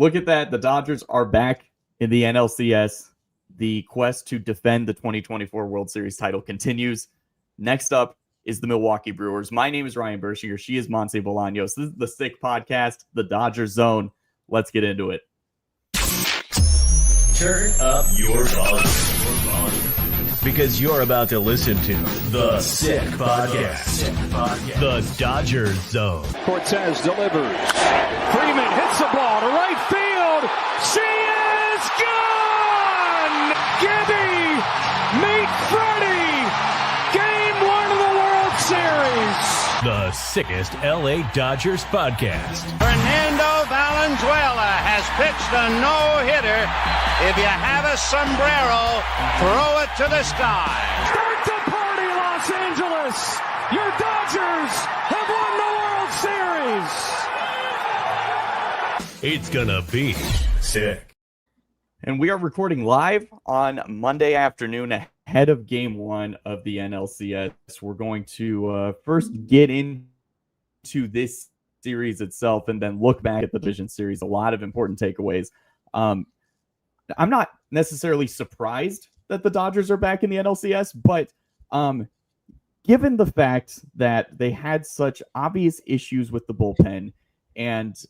Look at that. The Dodgers are back in the NLCS. The quest to defend the 2024 World Series title continues. Next up is the Milwaukee Brewers. My name is Ryan Bershinger. She is Monse Bolaños. This is the Sick Podcast, the Dodgers Zone. Let's get into it. Turn up your volume. Because you're about to listen to the Sick Podcast. The Dodgers Zone. Cortez delivers. Freeman hits the ball to right field. She is gone! Gibby, meet Freddie. Game 1 of the World Series. The sickest LA Dodgers podcast. Fernando Valenzuela has pitched a no-hitter. If you have a sombrero, throw it to the sky. Start the party, Los Angeles. Your Dodgers have won the World Series. It's gonna be sick. And we are recording live on Monday afternoon ahead of Game 1 of the NLCS. We're going to first get into this series itself and then look back at the division series. A lot of important takeaways. I'm not necessarily surprised that the Dodgers are back in the NLCS, but given the fact that they had such obvious issues with the bullpen and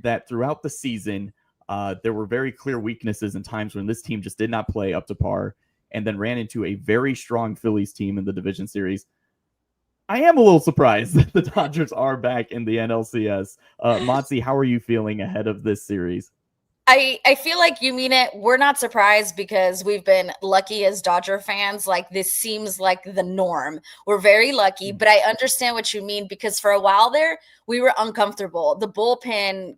that throughout the season, there were very clear weaknesses and times when this team just did not play up to par and then ran into a very strong Phillies team in the division series, I am a little surprised that the Dodgers are back in the NLCS. Monse, how are you feeling ahead of this series? I feel like you mean it. We're not surprised because we've been lucky as Dodger fans. Like, this seems like the norm. We're very lucky, but I understand what you mean because for a while there, we were uncomfortable. The bullpen,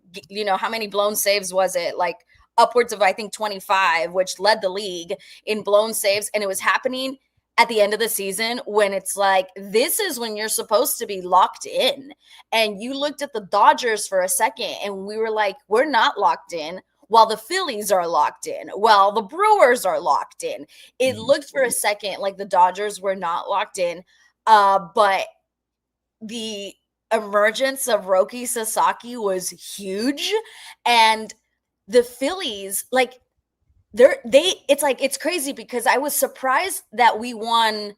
how many blown saves was it? Like upwards of, I think, 25, which led the league in blown saves. And it was happening at the end of the season when it's like, this is when you're supposed to be locked in. And you looked at the Dodgers for a second and we were like, we're not locked in. While the Phillies are locked in, while the Brewers are locked in. It looked for a second like the Dodgers were not locked in, but the emergence of Rōki Sasaki was huge, and the Phillies, it's crazy because I was surprised that we won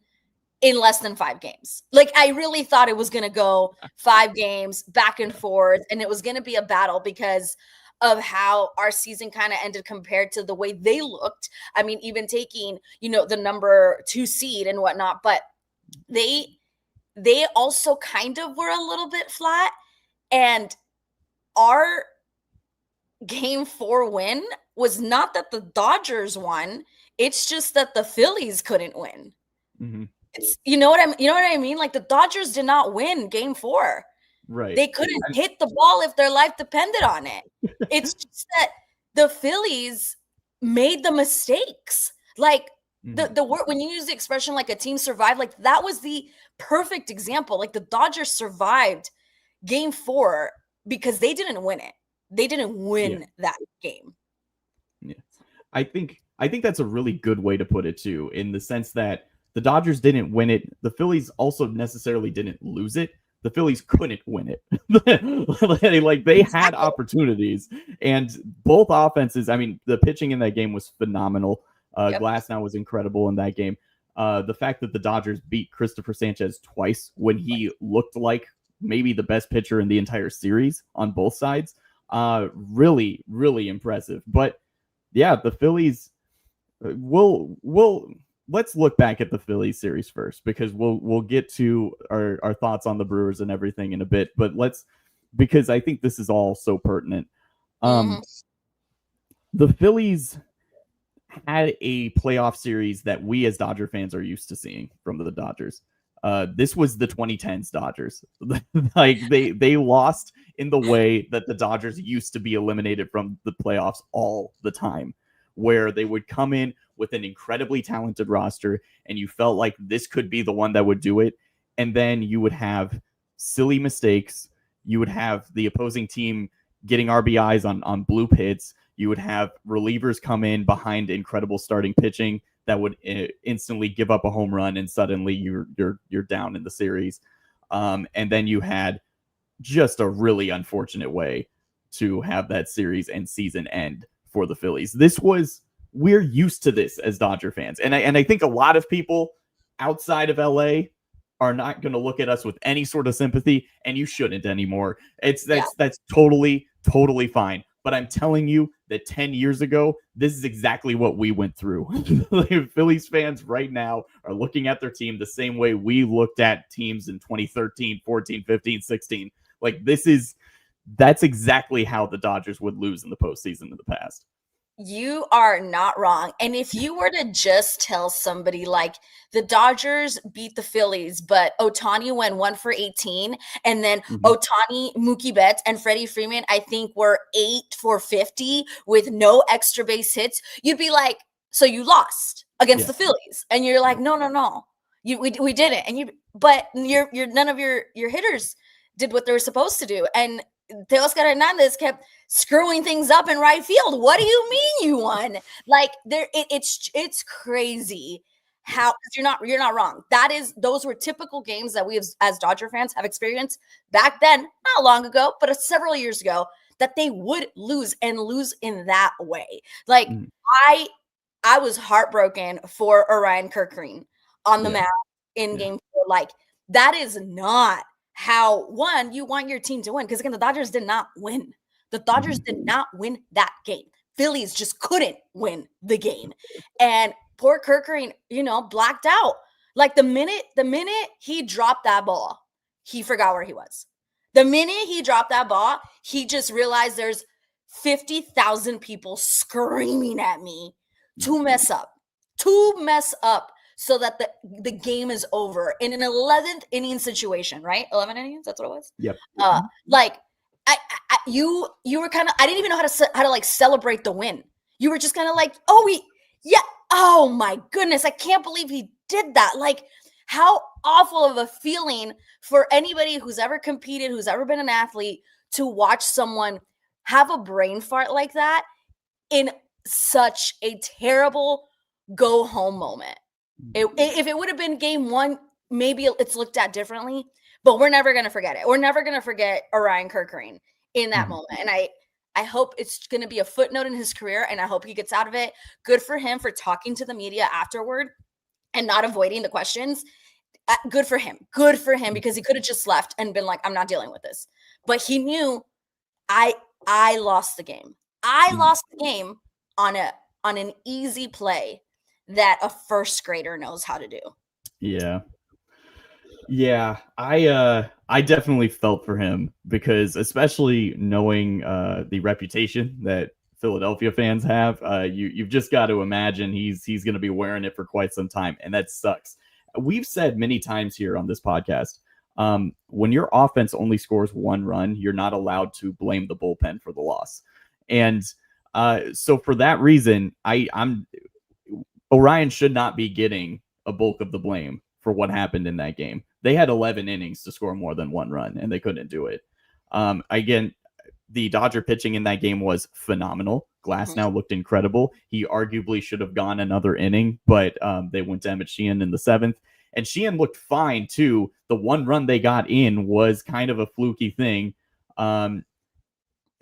in less than 5 games. Like, I really thought it was going to go 5 games back and forth, and it was going to be a battle because of how our season kind of ended compared to the way they looked. I mean, even taking, the number 2 seed and whatnot, but they also kind of were a little bit flat. And our Game 4 win was not that the Dodgers won. It's just that the Phillies couldn't win. Mm-hmm. It's, you know what I mean? Like, the Dodgers did not win Game 4. Right. They couldn't hit the ball if their life depended on it. It's just that the Phillies made the mistakes. Like the word, when you use the expression like a team survived, like that was the perfect example. Like the Dodgers survived Game 4 because they didn't win it. They didn't win that game. Yeah. I think that's a really good way to put it too, in the sense that the Dodgers didn't win it. The Phillies also necessarily didn't lose it. The Phillies couldn't win it. They had opportunities, and both offenses. I mean, the pitching in that game was phenomenal. Glasnow was incredible in that game. The fact that the Dodgers beat Christopher Sanchez twice when he looked like maybe the best pitcher in the entire series on both sides, really, really impressive. But yeah, the Phillies let's look back at the Phillies series first, because we'll get to our thoughts on the Brewers and everything in a bit. But because I think this is all so pertinent. The Phillies had a playoff series that we as Dodger fans are used to seeing from the Dodgers. This was the 2010s Dodgers. they lost in the way that the Dodgers used to be eliminated from the playoffs all the time, where they would come in with an incredibly talented roster, and you felt like this could be the one that would do it. And then you would have silly mistakes. You would have the opposing team getting RBIs on bloop hits. You would have relievers come in behind incredible starting pitching that would instantly give up a home run, and suddenly you're down in the series. And then you had just a really unfortunate way to have that series and season end for the Phillies. We're used to this as Dodger fans. And I think a lot of people outside of LA are not going to look at us with any sort of sympathy, and you shouldn't anymore. That's totally fine. But I'm telling you that 10 years ago, this is exactly what we went through. Phillies fans right now are looking at their team the same way we looked at teams in 2013, 14, 15, 16. Like, that's exactly how the Dodgers would lose in the postseason in the past. You are not wrong. And if you were to just tell somebody like the Dodgers beat the Phillies, but Ohtani went 1 for 18, and then Ohtani, Mookie Betts, and Freddie Freeman, I think, were 8 for 50 with no extra base hits, you'd be like, so you lost against the Phillies. And you're like, no. We didn't. But none of your hitters did what they were supposed to do. And Teoscar Hernandez kept screwing things up in right field. What do you mean you won? Like, it's crazy how, you're not wrong. Those were typical games that we as Dodger fans have experienced back then, not long ago, but several years ago, that they would lose in that way. Like, I was heartbroken for Orion Kerkering on the mound in game 4. Like, that is not how, one, you want your team to win. Because again, the Dodgers did not win. The Dodgers did not win that game. Phillies just couldn't win the game. And poor Kerkering, blacked out. Like, the minute he dropped that ball, he forgot where he was. The minute he dropped that ball, he just realized there's 50,000 people screaming at me to mess up. So that the game is over in an 11th inning situation, right? 11 innings, that's what it was. Yep. Like, you were kind of, I didn't even know how to like celebrate the win. You were just kind of like, oh my goodness, I can't believe he did that. Like, how awful of a feeling for anybody who's ever competed, who's ever been an athlete, to watch someone have a brain fart like that in such a terrible go home moment. If it would have been game 1, maybe it's looked at differently, but we're never going to forget it. We're never going to forget Orion Kerkering in that moment. And I hope it's going to be a footnote in his career, and I hope he gets out of it. Good for him for talking to the media afterward and not avoiding the questions. Good for him, because he could have just left and been like, I'm not dealing with this. But he knew I lost the game. I lost the game on an easy play that a first grader knows how to do. Yeah. I definitely felt for him, because especially knowing the reputation that Philadelphia fans have, you've just got to imagine he's going to be wearing it for quite some time, and that sucks. We've said many times here on this podcast, when your offense only scores 1 run, you're not allowed to blame the bullpen for the loss. And so for that reason, Orion should not be getting a bulk of the blame for what happened in that game. They had 11 innings to score more than 1 run, and they couldn't do it. Again, the Dodger pitching in that game was phenomenal. Glasnow looked incredible. He arguably should have gone another inning, but they went to Emmett Sheehan in the 7th. And Sheehan looked fine, too. The 1 run they got in was kind of a fluky thing. And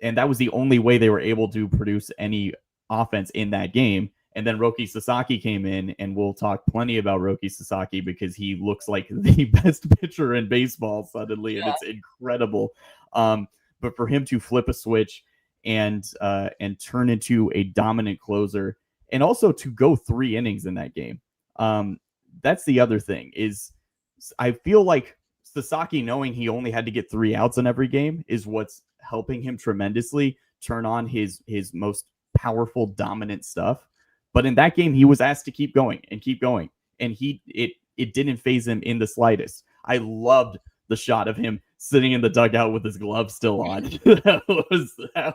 that was the only way they were able to produce any offense in that game. And then Rōki Sasaki came in, and we'll talk plenty about Rōki Sasaki, because he looks like the best pitcher in baseball suddenly, and it's incredible. But for him to flip a switch and turn into a dominant closer, and also to go 3 innings in that game, that's the other thing. Is I feel like Sasaki, knowing he only had to get 3 outs in every game, is what's helping him tremendously turn on his most powerful, dominant stuff. But in that game, he was asked to keep going, and it didn't faze him in the slightest. I loved the shot of him sitting in the dugout with his glove still on. that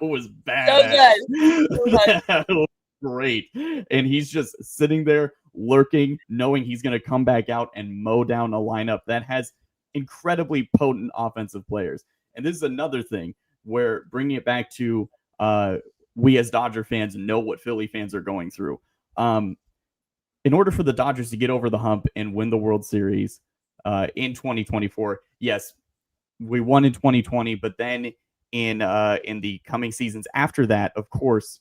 was bad. So good. That was great. And he's just sitting there lurking, knowing he's going to come back out and mow down a lineup that has incredibly potent offensive players. And this is another thing where, bringing it back to we as Dodger fans know what Philly fans are going through. In order for the Dodgers to get over the hump and win the World Series in 2024, yes, we won in 2020, but then in the coming seasons after that, of course,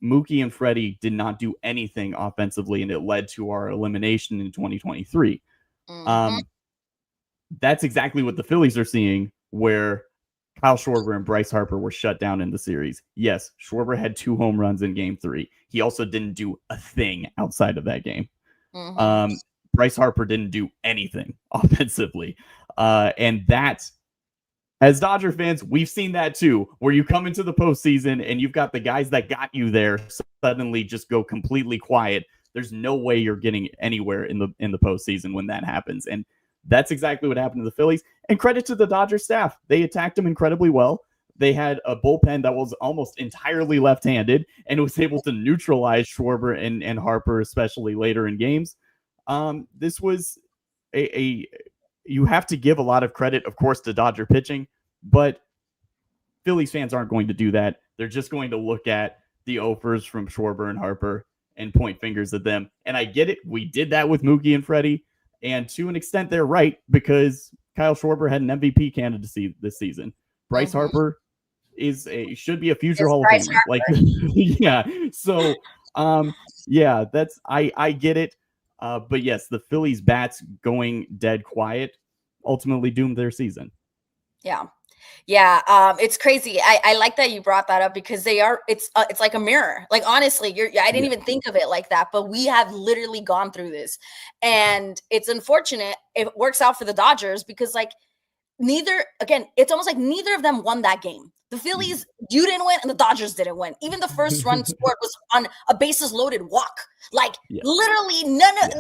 Mookie and Freddie did not do anything offensively, and it led to our elimination in 2023. That's exactly what the Phillies are seeing, where Kyle Schwarber and Bryce Harper were shut down in the series. Yes, Schwarber had 2 home runs in Game 3. He also didn't do a thing outside of that game. Bryce Harper didn't do anything offensively. And that, as Dodger fans, we've seen that too, where you come into the postseason and you've got the guys that got you there suddenly just go completely quiet. There's no way you're getting anywhere in the postseason when that happens. And that's exactly what happened to the Phillies. And credit to the Dodgers staff. They attacked them incredibly well. They had a bullpen that was almost entirely left-handed and was able to neutralize Schwarber and Harper, especially later in games. This was you have to give a lot of credit, of course, to Dodger pitching, but Phillies fans aren't going to do that. They're just going to look at the offers from Schwarber and Harper and point fingers at them. And I get it. We did that with Mookie and Freddie. And to an extent, they're right, because Kyle Schwarber had an MVP candidacy this season. Bryce Harper should be a future Hall of Famer. Like, yeah. So, that's I get it. But yes, the Phillies bats going dead quiet ultimately doomed their season. Yeah. It's crazy. I like that you brought that up, because it's like a mirror. Like, honestly, I didn't even think of it like that, but we have literally gone through this, and it's unfortunate. It works out for the Dodgers because, like, it's almost like neither of them won that game. The Phillies, you didn't win, and the Dodgers didn't win. Even the first run scored was on a bases loaded walk. Like, literally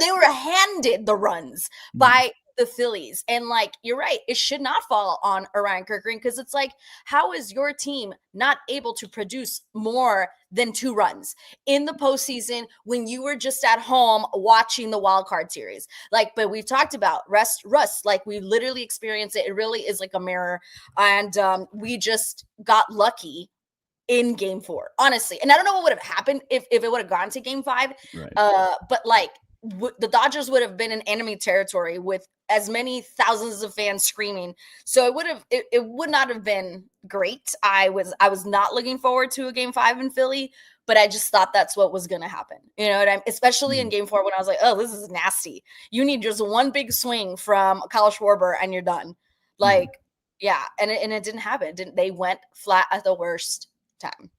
they were handed the runs by the Phillies. And, like, you're right, it should not fall on Orion Kirkering, because it's like, how is your team not able to produce more than 2 runs in the postseason when you were just at home watching the wild card series? Like, but we've talked about rust, like, we literally experienced it. It really is like a mirror. And we just got lucky in Game 4, honestly. And I don't know what would have happened if it would have gone to Game 5. Right. But, like, the Dodgers would have been in enemy territory with as many thousands of fans screaming. So it would not have been great. I was not looking forward to a Game 5 in Philly, but I just thought that's what was going to happen. You know what I mean? Especially in Game 4, when I was like, oh, this is nasty. You need just one big swing from Kyle Schwarber and you're done. Like, yeah. And it didn't happen. They went flat at the worst time.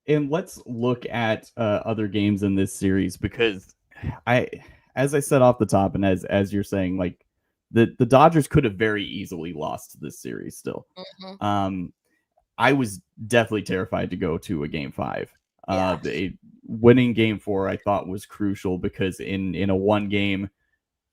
And let's look at other games in this series, because as I said off the top, and as you're saying, like, the Dodgers could have very easily lost this series still. I was definitely terrified to go to a Game 5. Winning Game 4, I thought, was crucial, because in a 1 game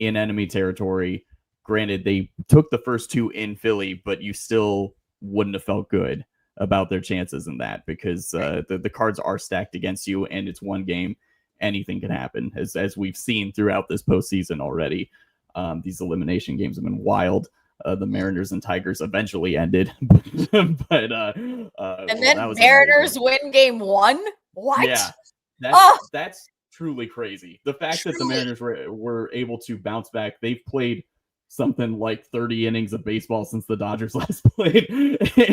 in enemy territory, granted, they took the first 2 in Philly, but you still wouldn't have felt good about their chances in that, because the cards are stacked against you, and it's 1 game. Anything can happen, as we've seen throughout this postseason already. These elimination games have been wild. The Mariners and Tigers eventually ended, but then Mariners win Game 1. What? Yeah, that's truly crazy. The fact that the Mariners were able to bounce back. They've played something like 30 innings of baseball since the Dodgers last played,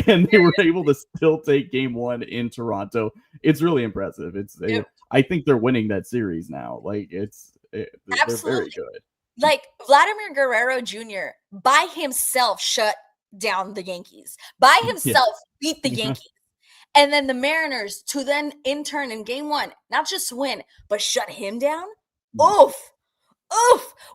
and they were able to still take Game 1 in Toronto. It's really impressive. I think they're winning that series now. Like, they're very good. Like, Vladimir Guerrero Jr. by himself shut down the Yankees. By himself beat the Yankees. And then the Mariners to then in turn in Game 1, not just win, but shut him down. Oof.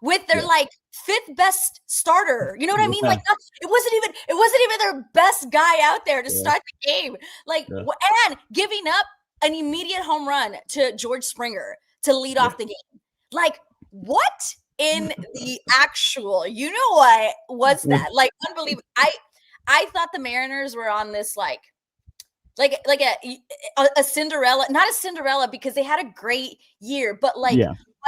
With their like 5th best starter. You know what I mean? Like, it wasn't even their best guy out there to start the game. Like, and giving up an immediate home run to George Springer to lead off the game. Like, what in the actual, you know what was that? Like, unbelievable. I thought the Mariners were on this like a Cinderella, not a Cinderella, because they had a great year, but like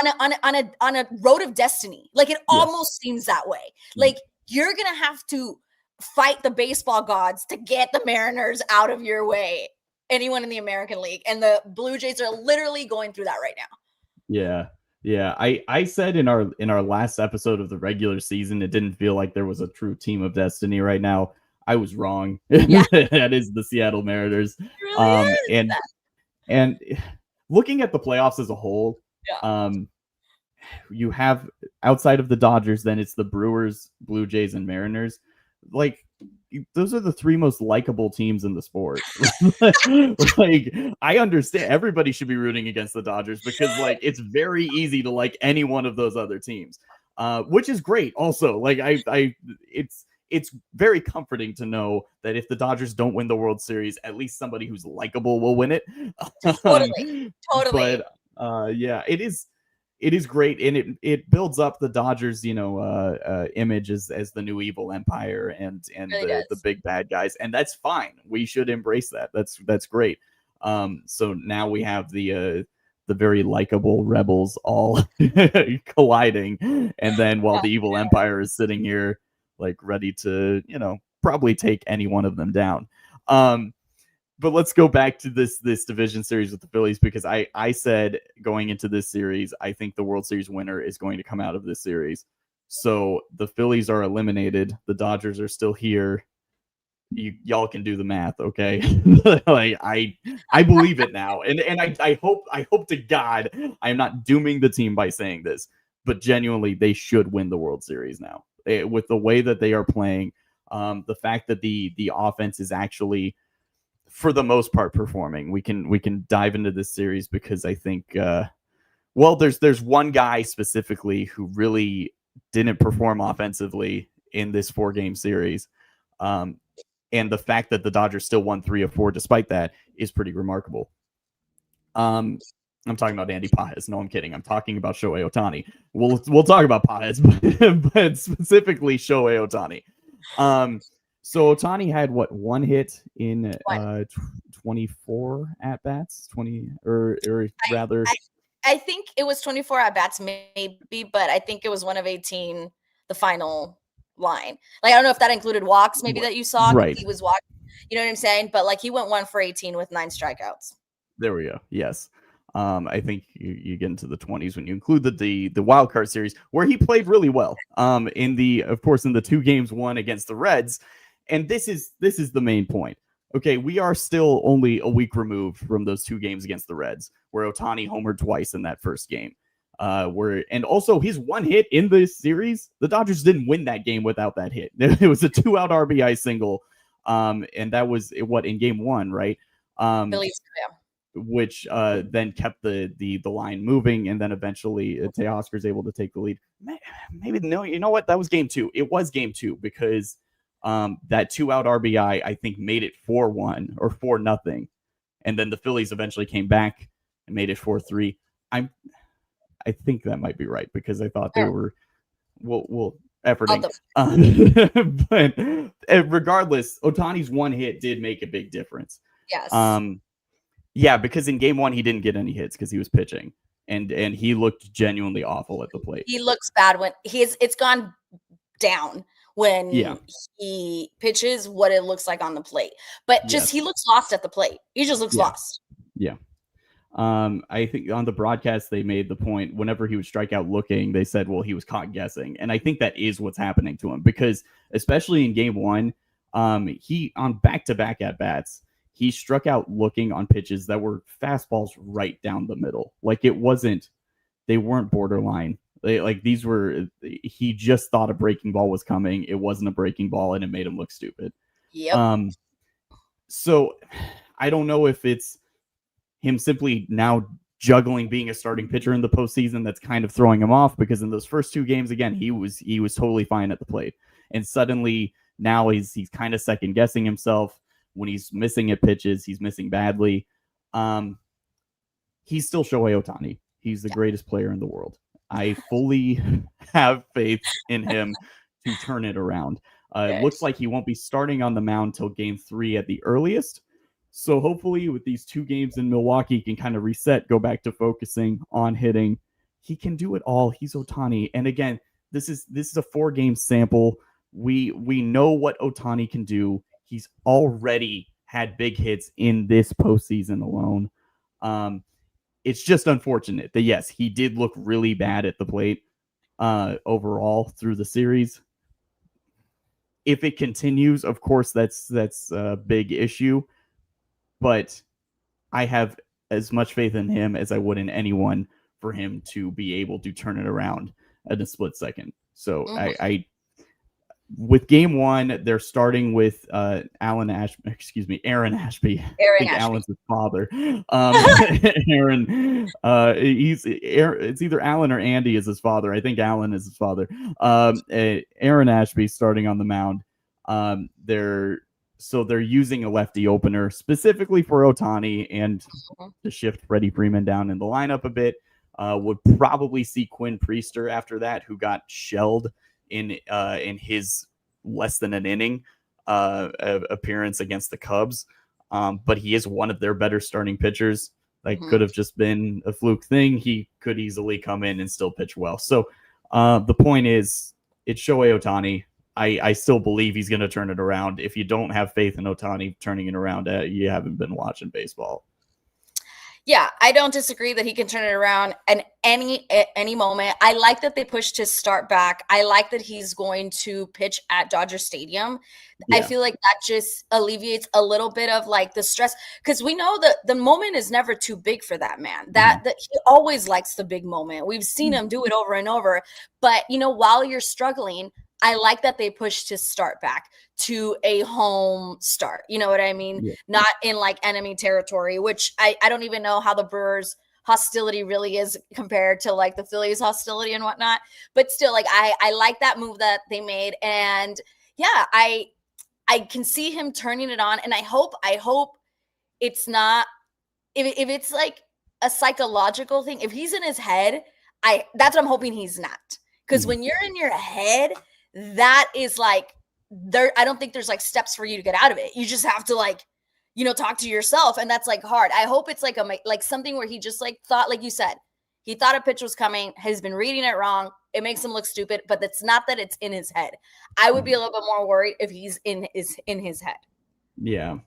on a road of destiny. Like, it almost seems that way. Like, you're gonna have to fight the baseball gods to get the Mariners out of your way. Anyone in the American League, and the Blue Jays are literally going through that right now. Yeah. I said in our last episode of the regular season, it didn't feel like there was a true team of destiny right now. I was wrong. Yeah. That is the Seattle Mariners. Really is. And looking at the playoffs as a whole, Yeah. You have outside of the Dodgers, then it's the Brewers, Blue Jays, and Mariners. Like, those are the three most likable teams in the sport. Like, I understand everybody should be rooting against the Dodgers because, like, it's very easy to like any one of those other teams, which is great. Also, like, it's very comforting to know that if the Dodgers don't win the World Series, at least somebody who's likable will win it. Totally. But yeah, it is great, and it builds up the Dodgers, image as the new evil empire and Really the big bad guys, and that's fine. We should embrace that. That's great. So now we have the very likable rebels all colliding, and then while the evil empire is sitting here like ready to probably take any one of them down. But let's go back to this division series with the Phillies, because I said going into this series, I think the World Series winner is going to come out of this series. So the Phillies are eliminated. The Dodgers are still here. Y'all can do the math, okay? Like, I believe it now, and I hope to God I am not dooming the team by saying this, but genuinely they should win the World Series now with the way that they are playing. The fact that the offense is actually, for the most part, performing. We can dive into this series because I think there's one guy specifically who really didn't perform offensively in this 4-game series. And the fact that the Dodgers still won 3 of 4 despite that is pretty remarkable. I'm talking about Andy Pages. No, I'm kidding. I'm talking about Shohei Ohtani. We'll talk about Pages, but specifically Shohei Ohtani. So Ohtani had one hit in 24 at bats, 20 or rather. I think it was 24 at bats, maybe, but I think it was 1 of 18, the final line. Like, I don't know if that included walks, maybe, that you saw. Right. He was walking. You know what I'm saying? But like, he went 1 for 18 with 9 strikeouts. There we go. Yes. I think you get into the 20s when you include the wild card series where he played really well. In the 2 games won against the Reds. And this is the main point. Okay, we are still only a week removed from those 2 games against the Reds, where Ohtani homered twice in that first game. And also his 1 hit in this series, the Dodgers didn't win that game without that hit. It was a 2-out RBI single, and that was in game 1, right? Phillies, yeah. Which then kept the line moving, and then eventually Teoscar's able to take the lead. Maybe no, you know what? That was game 2. It was game 2 because that 2-out RBI, I think, made it 4-1 or 4-0, and then the Phillies eventually came back and made it 4-3. I think that might be right because I thought they were efforting. But regardless, Ohtani's 1 hit did make a big difference. Yes. Yeah, because in game 1 he didn't get any hits because he was pitching, and he looked genuinely awful at the plate. He looks bad when it's gone down when he pitches, what it looks like on the plate. But he looks lost at the plate. He just looks lost. Yeah. I think on the broadcast they made the point whenever he would strike out looking, they said, well, he was caught guessing. And I think that is what's happening to him, because especially in game 1, he on back-to-back at-bats, he struck out looking on pitches that were fastballs right down the middle. Like, they weren't borderline. He just thought a breaking ball was coming. It wasn't a breaking ball, and it made him look stupid. Yep. So I don't know if it's him simply now juggling being a starting pitcher in the postseason that's kind of throwing him off, because in those first 2 games, again, he was totally fine at the plate. And suddenly now he's kind of second guessing himself when he's missing at pitches. He's missing badly. He's still Shohei Ohtani. He's the greatest player in the world. I fully have faith in him to turn it around. It looks like he won't be starting on the mound till game 3 at the earliest. So hopefully with these 2 games in Milwaukee, he can kind of reset, go back to focusing on hitting. He can do it all. He's Ohtani. And again, this is a 4-game sample. We know what Ohtani can do. He's already had big hits in this postseason alone. It's just unfortunate that, yes, he did look really bad at the plate overall through the series. if it continues, of course, that's a big issue. But I have as much faith in him as I would in anyone for him to be able to turn it around in a split second. So I with game one, they're starting with Aaron Ashby. Aaron Ashby. Alan's his father. Aaron, it's either Alan or Andy is his father. I think Alan is his father. Aaron Ashby starting on the mound. They're using a lefty opener specifically for Ohtani and to shift Freddie Freeman down in the lineup a bit. Would probably see Quinn Priester after that, who got shelled in his less than an inning appearance against the Cubs. But he is one of their better starting pitchers. That could have just been a fluke thing. He could easily come in and still pitch well. So the point is, it's Shohei Ohtani. I still believe he's going to turn it around. If you don't have faith in Ohtani turning it around, you haven't been watching baseball. Yeah, I don't disagree that he can turn it around at any moment. I like that they pushed his start back. I like that he's going to pitch at Dodger Stadium. Yeah. I feel like that just alleviates a little bit of like the stress, because we know that the moment is never too big for that man. That he always likes the big moment. We've seen him do it over and over. But while you're struggling, I like that they pushed his start back to a home start. You know what I mean? Yeah. Not in like enemy territory, which I don't even know how the Brewers hostility really is compared to like the Phillies hostility and whatnot. But still, like I like that move that they made. And yeah, I can see him turning it on. And I hope it's not, if it's like a psychological thing, if he's in his head, that's what I'm hoping he's not. Because when you're in your head, that is like I don't think there's like steps for you to get out of it. You just have to like, talk to yourself, and that's like hard. I hope it's like like something where he just like thought, like you said, he thought a pitch was coming, has been reading it wrong. It makes him look stupid, but it's not that it's in his head. I would be a little bit more worried if he's in his head. Yeah.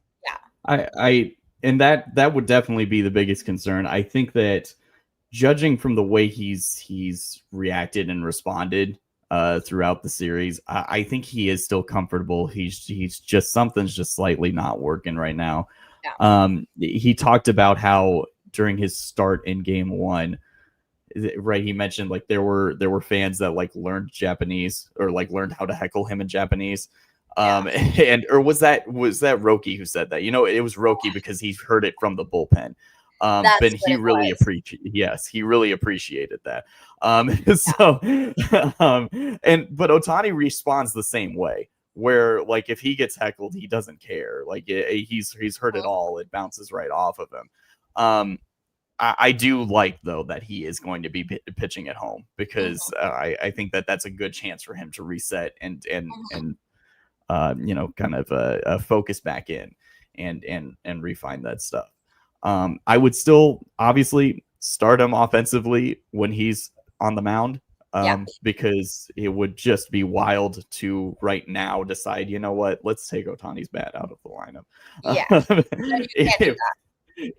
I and that would definitely be the biggest concern. I think that judging from the way he's reacted and responded throughout the series, I think he is still comfortable. He's just, something's just slightly not working right now. Yeah. He talked about how during his start in game one, right, he mentioned like there were fans that like learned Japanese or like learned how to heckle him in Japanese. Or was that Rōki who said that? It was Rōki because he heard it from the bullpen. But he really appreciated that. But Ohtani responds the same way, where like if he gets heckled, he doesn't care. Like he's heard it all. It bounces right off of him. I do like though that he is going to be pitching at home, because I think that's a good chance for him to reset and kind of focus back in and refine that stuff. I would still obviously start him offensively when he's on the mound, because it would just be wild to right now decide, let's take Ohtani's bat out of the lineup. Yeah.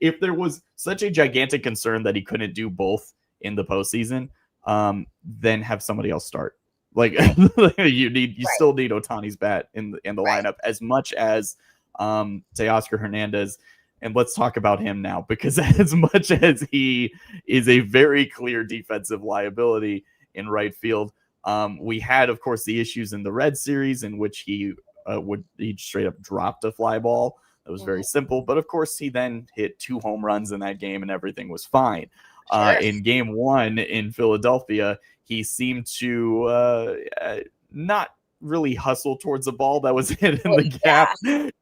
If there was such a gigantic concern that he couldn't do both in the postseason, then have somebody else start. Like you still need Ohtani's bat in the lineup as much as Teoscar Hernandez. And let's talk about him now, because as much as he is a very clear defensive liability in right field, we had, of course, the issues in the Red Series in which he straight up dropped a fly ball. That was very simple. But, of course, he then hit 2 home runs in that game and everything was fine. In game one in Philadelphia, he seemed to not really hustle towards the ball that was hit in the gap,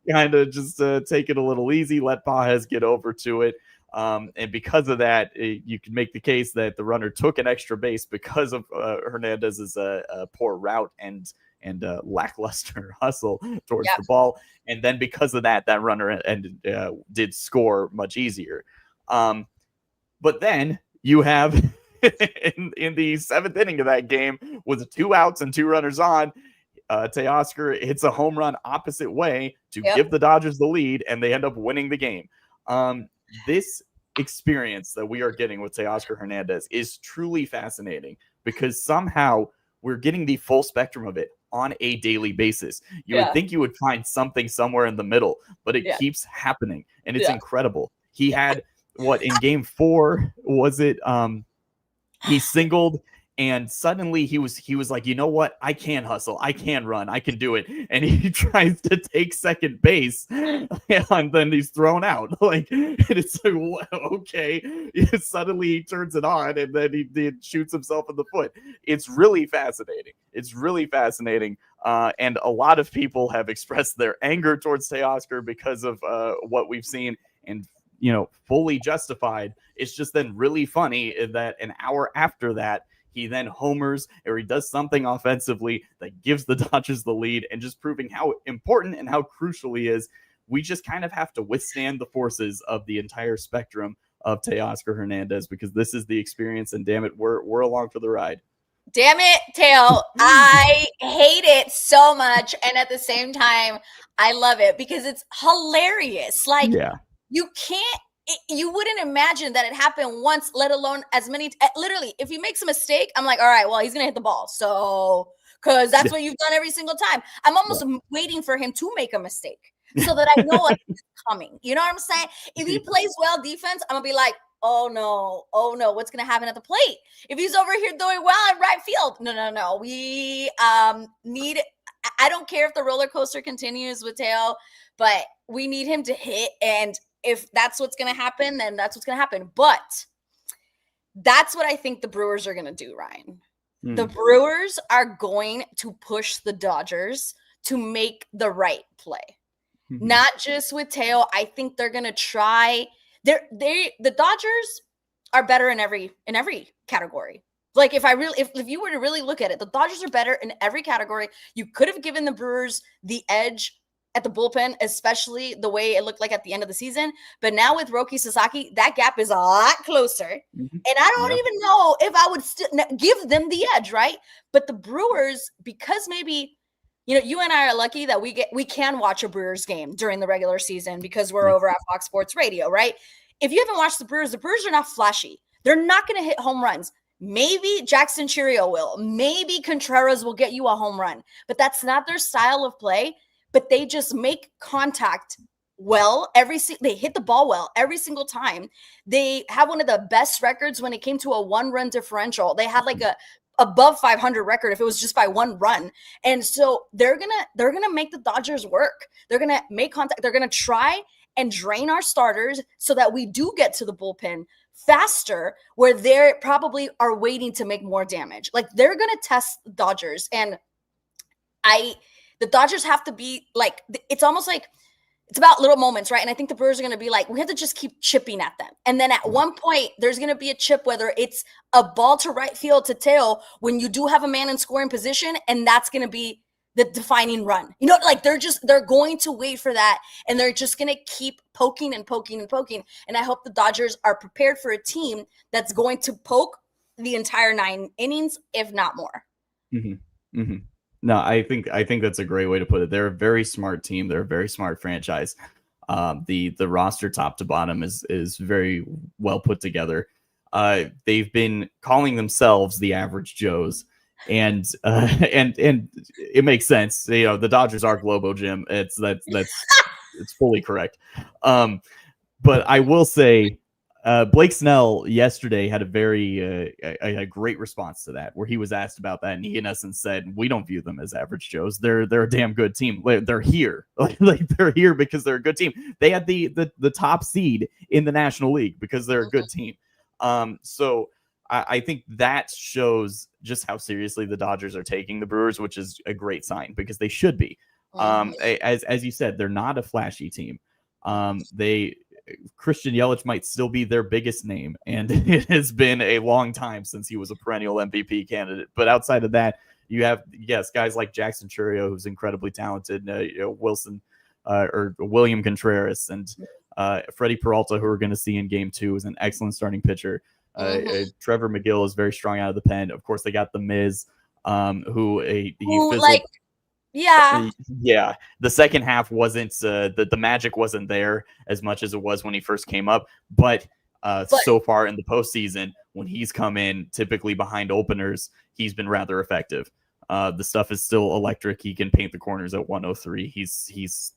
kind of just take it a little easy, let Pages get over to it. And because of that, you can make the case that the runner took an extra base because of Hernandez's poor route and lackluster hustle towards the ball. And then because of that runner did score much easier. But then you have in the 7th inning of that game with 2 outs and 2 runners on, Teoscar hits a home run opposite way to give the Dodgers the lead, and they end up winning the game. This experience that we are getting with Teoscar Hernandez is truly fascinating, because somehow we're getting the full spectrum of it on a daily basis. You would think you would find something somewhere in the middle, but it keeps happening, and it's incredible. He had in game 4 was it? He singled, and suddenly he was like, you know what? I can hustle. I can run. I can do it. And he tries to take second base, and then he's thrown out. Like, and it's like, okay. Suddenly he turns it on, and then he shoots himself in the foot. It's really fascinating. And a lot of people have expressed their anger towards Teoscar because of what we've seen, and fully justified. It's just then really funny that an hour after that, he then homers, or he does something offensively that gives the Dodgers the lead, and just proving how important and how crucial he is. We just kind of have to withstand the forces of the entire spectrum of Teoscar Hernandez, because this is the experience, and damn it, we're along for the ride. Damn it, Teo. I hate it so much, and at the same time, I love it because it's hilarious. Like, you can't. You wouldn't imagine that it happened once, let alone as many. Literally, if he makes a mistake, I'm like, all right, well, he's going to hit the ball. So, because that's what you've done every single time. I'm almost waiting for him to make a mistake so that I know it's coming. You know what I'm saying? If he plays well defense, I'm going to be like, oh no, what's going to happen at the plate? If he's over here doing well in right field, no. We need, I don't care if the roller coaster continues with Teo, but we need him to hit, and if that's what's going to happen, then that's what's going to happen. But that's what I think the Brewers are going to do, Ryan. The Brewers are going to push the Dodgers to make the right play. Not just with Teo. I think they're going to try. The Dodgers are better in every category. Like, if you were to really look at it, the Dodgers are better in every category. You could have given the Brewers the edge at the bullpen, especially the way it looked like at the end of the season. But now with Rōki Sasaki, that gap is a lot closer. And I don't even know if I would still give them the edge, right? But the Brewers, because maybe, you and I are lucky that we can watch a Brewers game during the regular season because we're over at Fox Sports Radio, right? If you haven't watched the Brewers are not flashy. They're not going to hit home runs. Maybe Jackson Chourio will. Maybe Contreras will get you a home run. But that's not their style of play. But they just make contact well. They hit the ball well every single time. They have one of the best records when it came to a 1-run differential. They had like a above 500 record if it was just by 1 run. And so they're gonna make the Dodgers work. They're gonna make contact. They're gonna try and drain our starters so that we do get to the bullpen faster, where they probably are waiting to make more damage. Like, they're gonna test the Dodgers, and the Dodgers have to be like, it's almost like it's about little moments, right? And I think the Brewers are going to be like, we have to just keep chipping at them. And then at one point, there's going to be a chip, whether it's a ball to right field to Teo, when you do have a man in scoring position, and that's going to be the defining run. Like, they're going to wait for that, and they're just going to keep poking and poking and poking. And I hope the Dodgers are prepared for a team that's going to poke the entire 9 innings, if not more. No, I think that's a great way to put it. They're a very smart team. They're a very smart franchise. The roster top to bottom is very well put together. They've been calling themselves the average Joes, and it makes sense. The Dodgers are Globo Gym. That's it's fully correct. But I will say, Blake Snell yesterday had a great response to that, where he was asked about that, and he in essence said, we don't view them as average Joes. They're a damn good team. They're here. Like, they're here because they're a good team. They had the top seed in the National League because they're a good team. So I think that shows just how seriously the Dodgers are taking the Brewers, which is a great sign, because they should be. As you said, they're not a flashy team. Christian Yelich might still be their biggest name, and it has been a long time since he was a perennial MVP candidate. But outside of that, you have, guys like Jackson Chourio, who's incredibly talented, William Contreras, and Freddie Peralta, who we're going to see in Game 2, is an excellent starting pitcher. Trevor McGill is very strong out of the pen. Of course, they got the Miz, who fizzled. Yeah. The second half wasn't the magic wasn't there as much as it was when he first came up. But so far in the postseason, when he's come in, typically behind openers, he's been rather effective. The stuff is still electric. He can paint the corners at 103. He's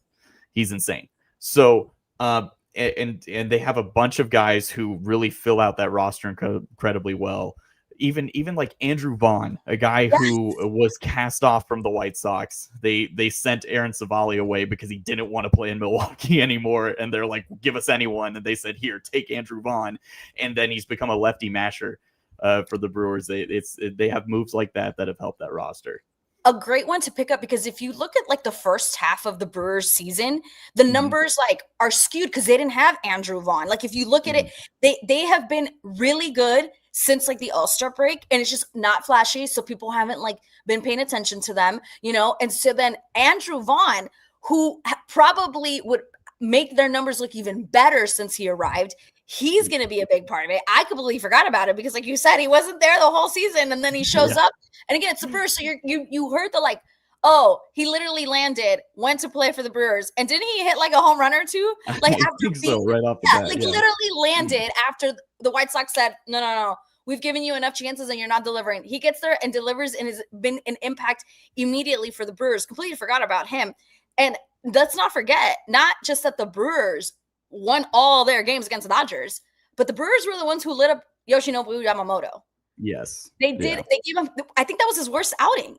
insane. So, and they have a bunch of guys who really fill out that roster incredibly well. Even like Andrew Vaughn, a guy who was cast off from the White Sox. They sent Aaron Savali away because he didn't want to play in Milwaukee anymore. And they're like, give us anyone. And they said, here, take Andrew Vaughn. And then he's become a lefty masher for the Brewers. They have moves like that have helped that roster. A great one to pick up, because if you look at like the first half of the Brewers season, the numbers like are skewed because they didn't have Andrew Vaughn. Like if you look at it, they have been really good since like the All-Star break, and it's just not flashy. So people haven't like been paying attention to them, you know? And so then Andrew Vaughn, who probably would make their numbers look even better since he arrived, he's going to be a big part of it. I completely forgot about it because, like you said, he wasn't there the whole season, and then he shows up. And again, it's the Brewers. So you heard the like, oh, he literally landed, went to play for the Brewers, and didn't he hit like a home run or two? Like I think so, right off the bat. Literally landed after the White Sox said, no, we've given you enough chances and you're not delivering. He gets there and delivers, and has been an impact immediately for the Brewers. Completely forgot about him. And let's not forget, not just that the Brewers won all their games against the Dodgers, but the Brewers were the ones who lit up Yoshinobu Yamamoto. Yes. They did. Yeah. They gave him, I think that was his worst outing.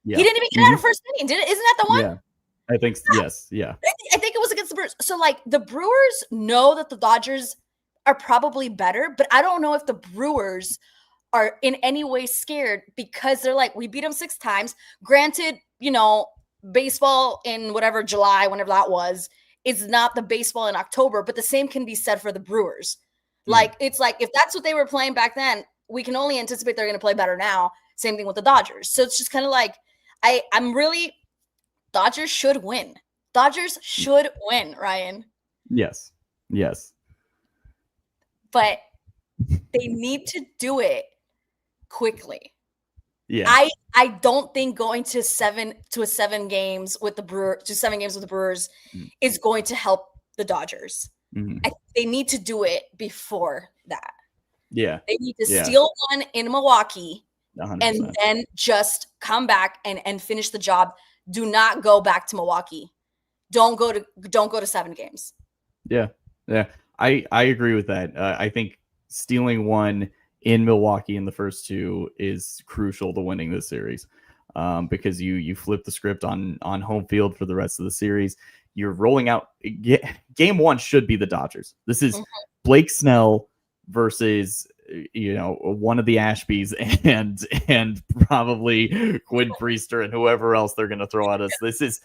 Yeah. He didn't even get out of first inning, did it? Isn't that the one? Yeah. I think, yes. Yeah. I think it was against the Brewers. So, like, the Brewers know that the Dodgers are probably better, but I don't know if the Brewers are in any way scared, because they're like, we beat them 6 times. Granted, you know, baseball in whatever July, whenever that was, is not the baseball in October, but the same can be said for the Brewers. Like, it's like, if that's what they were playing back then, we can only anticipate they're going to play better now. Same thing with the Dodgers. So it's just kind of like, I'm really, Dodgers should win. Dodgers should win, Ryan. Yes. But they need to do it quickly. Yeah. I don't think going to 7 games with the Brewers is going to help the Dodgers. They need to do it before that. Yeah. They need to steal one in Milwaukee 100%. and then just come back and finish the job. Do not go back to Milwaukee. Don't go to 7 games. Yeah. I agree with that. I think stealing one in Milwaukee in the first 2 is crucial to winning this series, because you flip the script on home field for the rest of the series. You're rolling out. Game 1 should be the Dodgers. This is Blake Snell versus, you know, one of the Ashbys and probably Quinn Priester and whoever else they're going to throw at us. This is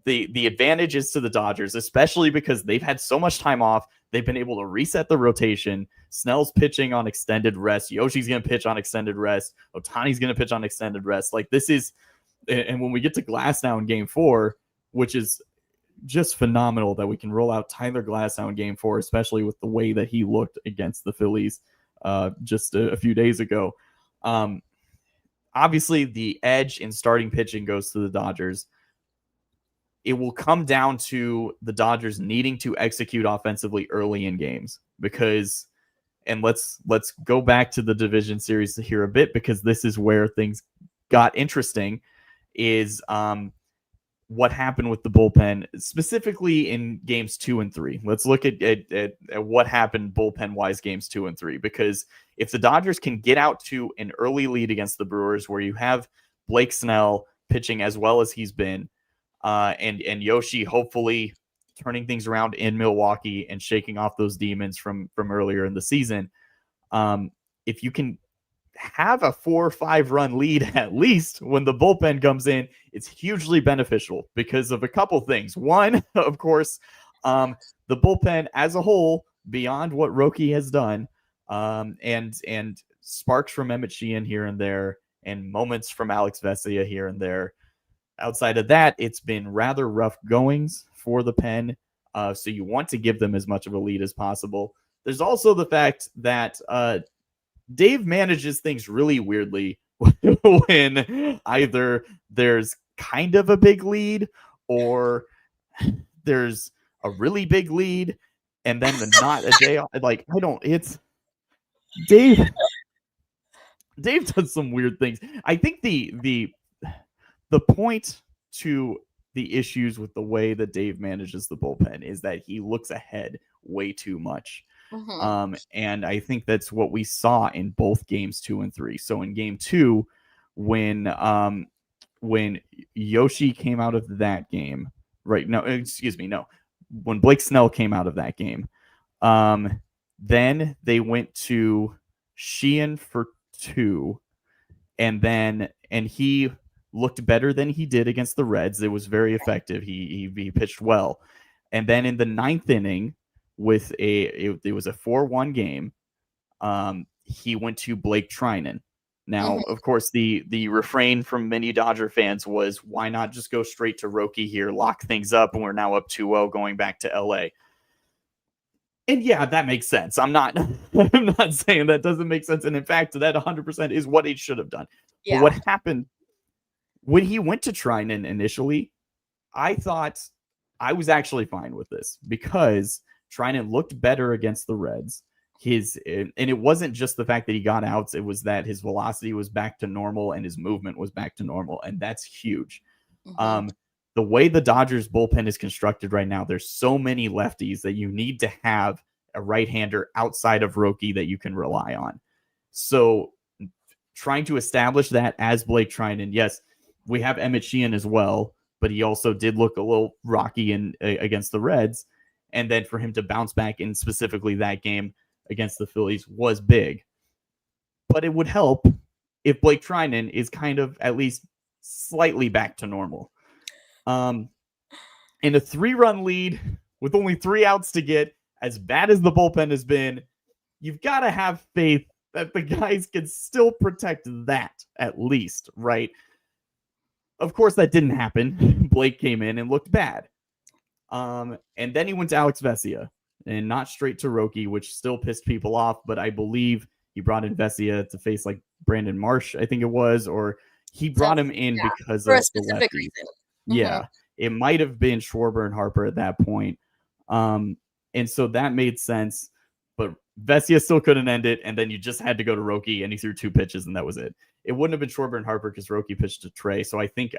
the advantage is to the Dodgers, especially because they've had so much time off. They've been able to reset the rotation. Snell's pitching on extended rest. Yoshi's going to pitch on extended rest. Ohtani's going to pitch on extended rest. Like, this is, and when we get to Glasnow in Game 4, which is just phenomenal that we can roll out Tyler Glasnow in Game 4, especially with the way that he looked against the Phillies just a few days ago. Obviously, the edge in starting pitching goes to the Dodgers. It will come down to the Dodgers needing to execute offensively early in games, because, and let's go back to the division series here a bit, because this is where things got interesting, is what happened with the bullpen, specifically in games 2 and 3. Let's look at what happened bullpen-wise games 2 and 3, because if the Dodgers can get out to an early lead against the Brewers, where you have Blake Snell pitching as well as he's been, and Yoshi hopefully turning things around in Milwaukee and shaking off those demons from earlier in the season, if you can have a 4 or 5 run lead at least when the bullpen comes in, it's hugely beneficial because of a couple things. One, of course, the bullpen as a whole, beyond what Rōki has done, and sparks from Emmett Sheehan here and there, and moments from Alex Vesia here and there. Outside of that, it's been rather rough goings for the pen, so you want to give them as much of a lead as possible. There's also the fact that Dave manages things really weirdly when either there's kind of a big lead or there's a really big lead and then not a day off. Like, it's Dave does some weird things. I think the the point to the issues with the way that Dave manages the bullpen is that he looks ahead way too much. And I think that's what we saw in both games 2 and 3. So in game 2, when Yoshi came out of that game, right? No, excuse me. No, when Blake Snell came out of that game, then they went to Sheehan for 2, and he looked better than he did against the Reds. It was very effective. He pitched well. And then in the 9th inning, it was a 4-1 game, he went to Blake Trinan. Now, of course, the refrain from many Dodger fans was, why not just go straight to Rōki here, lock things up, and we're now up 2-0 going back to LA. And yeah, that makes sense. I'm not saying that doesn't make sense. And in fact, that 100% is what he should have done. Yeah. But what happened when he went to Trinan initially, I thought I was actually fine with this because Trinan looked better against the Reds. And it wasn't just the fact that he got outs. It was that his velocity was back to normal and his movement was back to normal. And that's huge. The way the Dodgers bullpen is constructed right now, there's so many lefties that you need to have a right-hander outside of Rōki that you can rely on. So trying to establish that as Blake Trinan, yes, we have Emmett Sheehan as well, but he also did look a little rocky against the Reds. And then for him to bounce back in specifically that game against the Phillies was big. But it would help if Blake Trinan is kind of at least slightly back to normal. In a 3-run lead with only 3 outs to get, as bad as the bullpen has been, you've got to have faith that the guys can still protect that at least, right? Of course, that didn't happen. Blake came in and looked bad. And then he went to Alex Vesia and not straight to Rōki, which still pissed people off. But I believe he brought in Vesia to face like Brandon Marsh, I think it was, or he brought him in because of the lefties. Reason. Yeah, it might have been Schwarber and Harper at that point. And so that made sense. But Vesia still couldn't end it. And then you just had to go to Rōki, and he threw 2 pitches, and that was it. It wouldn't have been Schwarber and Harper because Rōki pitched to Trey. So I think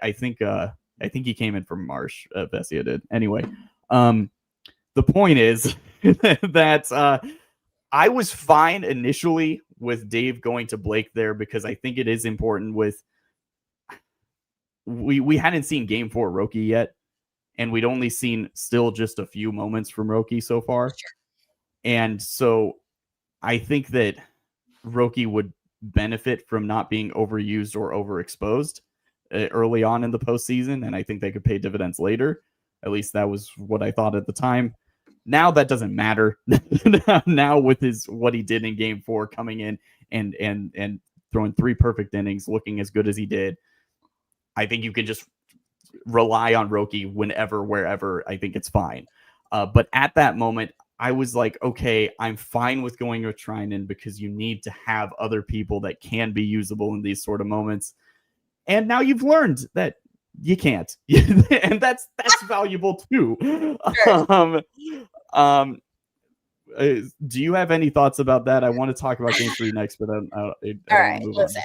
he came in from Marsh. Vesia did. Anyway, the point is that I was fine initially with Dave going to Blake there because I think it is important with we hadn't seen Game 4 Rōki yet, and we'd only seen still just a few moments from Rōki so far. Sure. And so I think that Rōki would benefit from not being overused or overexposed early on in the postseason, and I think they could pay dividends later. At least that was what I thought at the time. Now that doesn't matter. Now with what he did in Game 4, coming in and throwing 3 perfect innings, looking as good as he did, I think you can just rely on Rōki whenever, wherever. I think it's fine. But at that moment, I was like, okay, I'm fine with going with Trinan because you need to have other people that can be usable in these sort of moments. And now you've learned that you can't, and that's valuable too. Sure. Do you have any thoughts about that? I want to talk about Game 3 next, but all right, listen.